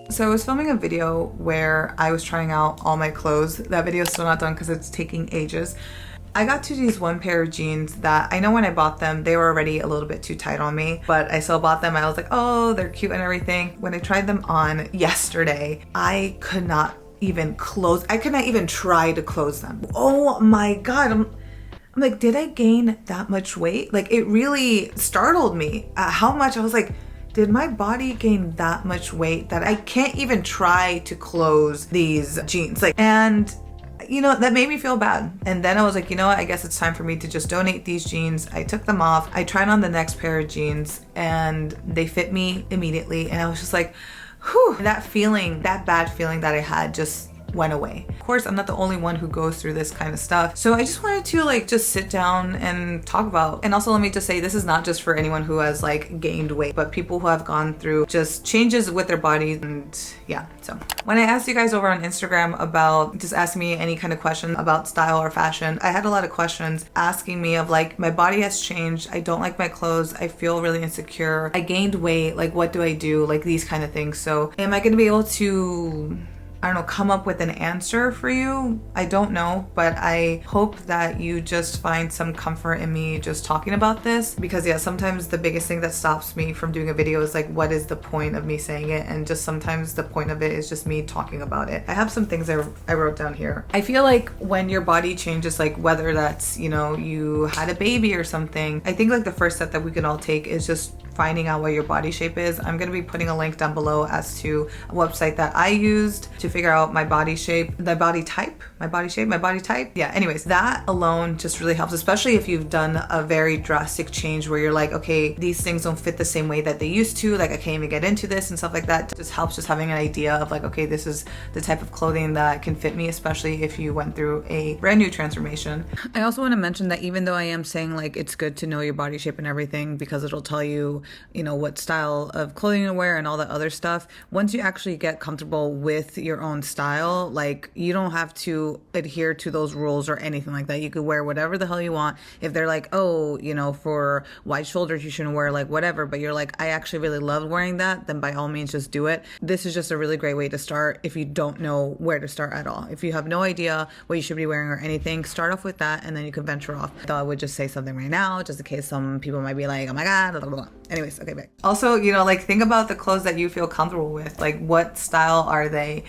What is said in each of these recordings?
So I was filming a video where I was trying out all my clothes. That video is still not done because it's taking ages. I got to these one pair of jeans that I know when I bought them, they were already a little bit too tight on me, but I still bought them. I was like, oh, they're cute and everything. When I tried them on yesterday, I could not even try to close them. Oh my God. I'm like, did I gain that much weight? Like, it really startled me at how much. I was like, did my body gain that much weight that I can't even try to close these jeans? Like, and you know, that made me feel bad. And then I was like, you know what? I guess it's time for me to just donate these jeans. I took them off. I tried on the next pair of jeans and they fit me immediately. And I was just like, whew, that feeling, that bad feeling that I had just went away. Of course, I'm not the only one who goes through this kind of stuff. So I just wanted to like just sit down and talk about. And also let me just say, this is not just for anyone who has like gained weight, but people who have gone through just changes with their body. And yeah, so when I asked you guys over on Instagram about just asking me any kind of question about style or fashion, I had a lot of questions asking me of like, my body has changed. I don't like my clothes. I feel really insecure. I gained weight. Like, what do I do? Like these kind of things. So am I going to be able to, I don't know, come up with an answer for you? I don't know, but I hope that you just find some comfort in me just talking about this, because yeah, sometimes the biggest thing that stops me from doing a video is like, what is the point of me saying it? And just sometimes the point of it is just me talking about it. I have some things I wrote down here. I feel like when your body changes, like whether that's, you know, you had a baby or something, I think like the first step that we can all take is just finding out what your body shape is. I'm going to be putting a link down below as to a website that I used to figure out my body shape, my body type. Yeah, anyways, that alone just really helps, especially if you've done a very drastic change where you're like, okay, these things don't fit the same way that they used to, like I can't even get into this and stuff like that. It just helps just having an idea of like, okay, this is the type of clothing that can fit me, especially if you went through a brand new transformation. I also want to mention that even though I am saying like it's good to know your body shape and everything because it'll tell you, you know, what style of clothing to wear and all that other stuff, once you actually get comfortable with your own style, like you don't have to adhere to those rules or anything like that. You could wear whatever the hell you want. If they're like, oh, you know, for wide shoulders you shouldn't wear like whatever, but you're like, I actually really love wearing that, then by all means just do it. This is just a really great way to start if you don't know where to start at all. If you have no idea what you should be wearing or anything, start off with that and then you can venture off. I thought I would just say something right now just in case some people might be like, oh my God, blah, blah, blah. Anyways, okay, back. Also, you know, like think about the clothes that you feel comfortable with. Like what style are they?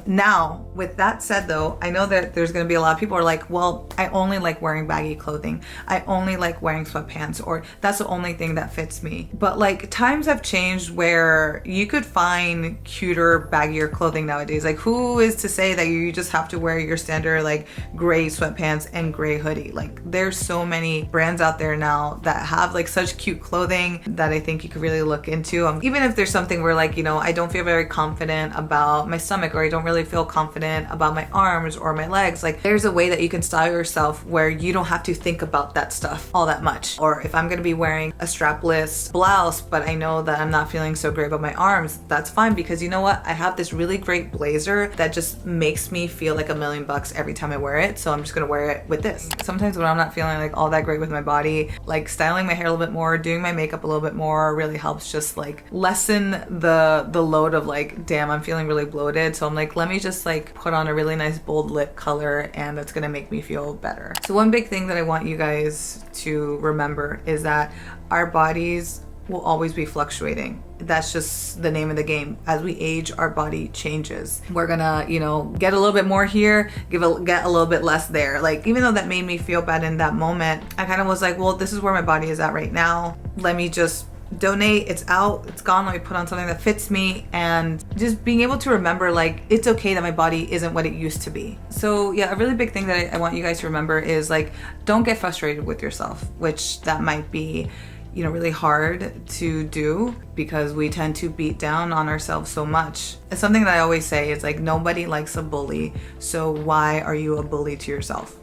Now, with that said though, I know that there's going to be a lot of people who are like, well, I only like wearing baggy clothing. I only like wearing sweatpants, or that's the only thing that fits me. But like times have changed where you could find cuter, baggier clothing nowadays. Like who is to say that you just have to wear your standard like gray sweatpants and gray hoodie? Like there's so many brands out there now that have like such cute clothing that I think you could really look into. Even if there's something where like, you know, I don't feel very confident about my stomach, or I don't really feel confident about my arms or my legs, like there's a way that you can style yourself where you don't have to think about that stuff all that much. Or if I'm going to be wearing a strapless blouse, but I know that I'm not feeling so great about my arms, that's fine, because you know what? I have this really great blazer that just makes me feel like $1,000,000 every time I wear it. So I'm just going to wear it with this. Sometimes when I'm not feeling like all that great with my body, like styling my hair a little bit more, doing my makeup a little bit more really helps just like lessen the load of like, damn, I'm feeling really bloated. So I'm like, let me just like put on a really nice bold lip color and that's gonna make me feel better. So one big thing that I want you guys to remember is that our bodies will always be fluctuating. That's just the name of the game. As we age, our body changes. We're gonna, you know, get a little bit more here, get a little bit less there. Like, even though that made me feel bad in that moment, I kind of was like, well, this is where my body is at right now. Let me just donate. It's out, it's gone. Let me put on something that fits me, and just being able to remember like it's okay that my body isn't what it used to be. So yeah, a really big thing that I want you guys to remember is like, don't get frustrated with yourself, which that might be, you know, really hard to do because we tend to beat down on ourselves so much. It's something that I always say is like, nobody likes a bully, so why are you a bully to yourself?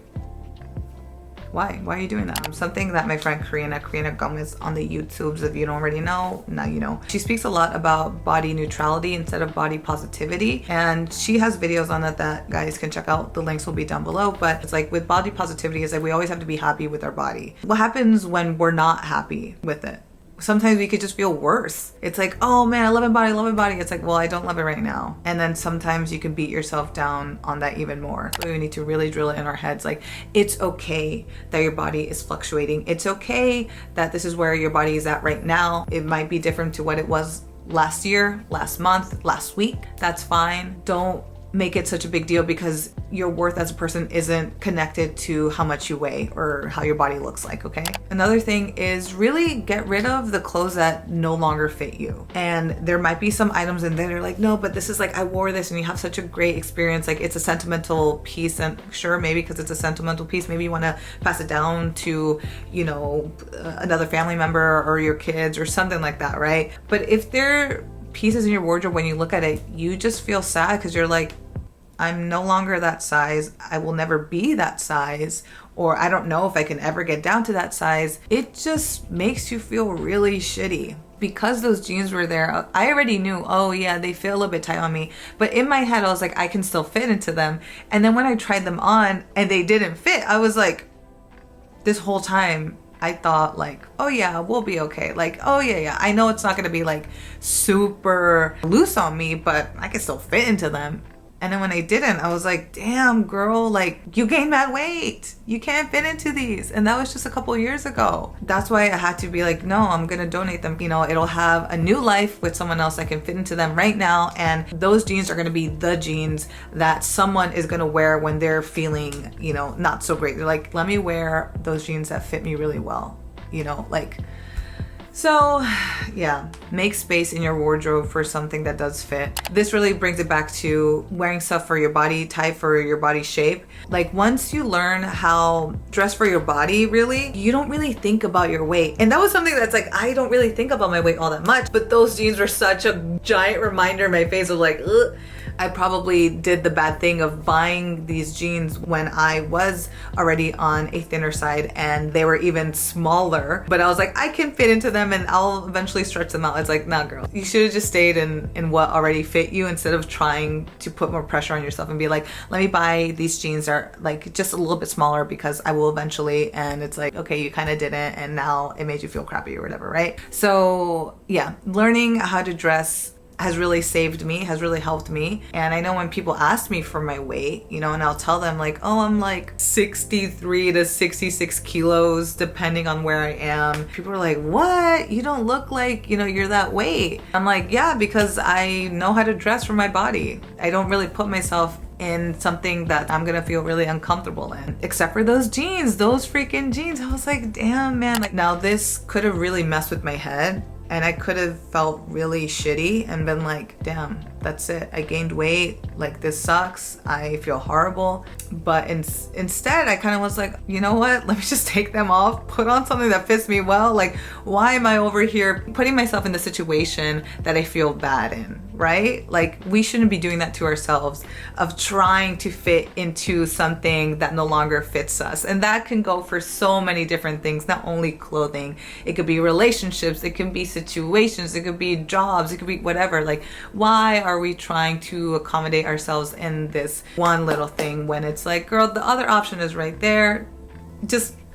Why are you doing that? Something that my friend Karina Gomez on the YouTubes, if you don't already know, now you know. She speaks a lot about body neutrality instead of body positivity, and she has videos on that guys can check out. The links will be down below. But it's like with body positivity is like we always have to be happy with our body. What happens when we're not happy with it? sometimes we could just feel worse. It's like, oh man, I love my body, I love my body. It's like, well, I don't love it right now. And then sometimes you can beat yourself down on that even more. So we need to really drill it in our heads. Like, it's okay that your body is fluctuating. It's okay that this is where your body is at right now. It might be different to what it was last year, last month, last week. That's fine. Don't make it such a big deal because your worth as a person isn't connected to how much you weigh or how your body looks like, okay? Another thing is really get rid of the clothes that no longer fit you. And there might be some items in there that are like, no, but this is like, I wore this and you have such a great experience. Like, it's a sentimental piece, and sure, maybe because it's a sentimental piece, maybe you want to pass it down to, you know, another family member or your kids or something like that, right? But if they're pieces in your wardrobe, when you look at it, you just feel sad because you're like, I'm no longer that size. I will never be that size, or I don't know if I can ever get down to that size. It just makes you feel really shitty. Because those jeans were there, I already knew, oh yeah, they feel a little bit tight on me. But in my head, I was like, I can still fit into them. And then when I tried them on and they didn't fit, I was like, this whole time, I thought like, oh yeah, we'll be okay. Like, oh yeah, I know it's not gonna be like super loose on me, but I can still fit into them. And then when I didn't, I was like, damn girl, like you gained mad weight. You can't fit into these. And that was just a couple of years ago. That's why I had to be like, no, I'm gonna donate them. You know, it'll have a new life with someone else that can fit into them right now. And those jeans are gonna be the jeans that someone is gonna wear when they're feeling, you know, not so great. They're like, let me wear those jeans that fit me really well, you know, like. So yeah, make space in your wardrobe for something that does fit. This really brings it back to wearing stuff for your body type, for your body shape. Like once you learn how dress for your body, really, you don't really think about your weight. And that was something that's like, I don't really think about my weight all that much, but those jeans were such a giant reminder in my face of like, ugh. I probably did the bad thing of buying these jeans when I was already on a thinner side and they were even smaller, but I was like, I can fit into them and I'll eventually stretch them out. It's like, nah girl, you should have just stayed in what already fit you instead of trying to put more pressure on yourself and be like, let me buy these jeans that are like just a little bit smaller because I will eventually. And it's like, okay, you kind of didn't and now it made you feel crappy or whatever, right? So yeah, learning how to dress has really saved me, has really helped me. And I know when people ask me for my weight, you know, and I'll tell them like, oh, I'm like 63 to 66 kilos, depending on where I am. People are like, what? You don't look like, you know, you're that weight. I'm like, yeah, because I know how to dress for my body. I don't really put myself in something that I'm gonna feel really uncomfortable in. Except for those jeans, those freaking jeans. I was like, damn man, like now this could have really messed with my head. And I could have felt really shitty and been like, damn, that's it. I gained weight. Like, this sucks. I feel horrible. But instead, I kind of was like, you know what? Let me just take them off, put on something that fits me well. Like, why am I over here putting myself in the situation that I feel bad in, right? Like, we shouldn't be doing that to ourselves of trying to fit into something that no longer fits us. And that can go for so many different things, not only clothing. It could be relationships. It can be situations. It could be jobs. It could be whatever. Like, why are we trying to accommodate ourselves in this one little thing when it's like, girl, the other option is right there.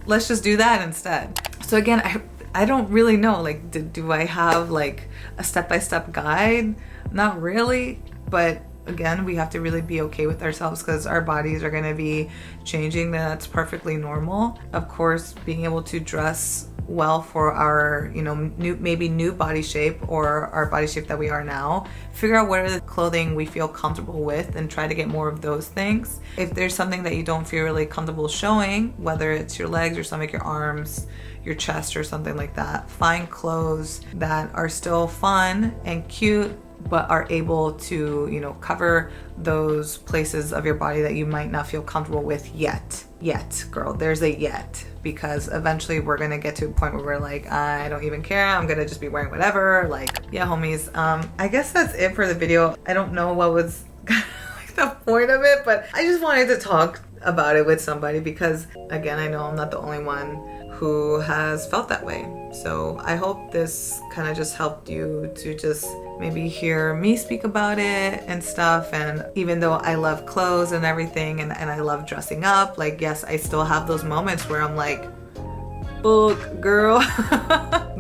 Let's just do that instead. So again, I don't really know, like, do I have like a step-by-step guide? Not really, but again, we have to really be okay with ourselves because our bodies are going to be changing. That's perfectly normal. Of course, being able to dress well for our, you know, maybe new body shape or our body shape that we are now. Figure out what are the clothing we feel comfortable with and try to get more of those things. If there's something that you don't feel really comfortable showing, whether it's your legs, your stomach, your arms, your chest or something like that, find clothes that are still fun and cute but are able to, you know, cover those places of your body that you might not feel comfortable with yet, girl, there's a yet, because eventually we're gonna get to a point where we're like, I don't even care, I'm gonna just be wearing whatever. Like, yeah, homies, I guess that's it for the video. I don't know what was like the point of it, but I just wanted to talk about it with somebody because, again, I know I'm not the only one who has felt that way. So I hope this kind of just helped you to just maybe hear me speak about it and stuff. And even though I love clothes and everything and I love dressing up, like, yes, I still have those moments where I'm like, book girl.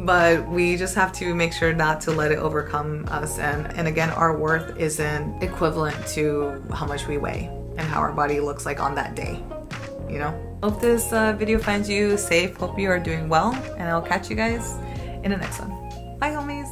but we just have to make sure not to let it overcome us. And again, our worth isn't equivalent to how much we weigh and how our body looks like on that day, you know? Hope this video finds you safe. Hope you are doing well, and I'll catch you guys in the next one. Bye, homies.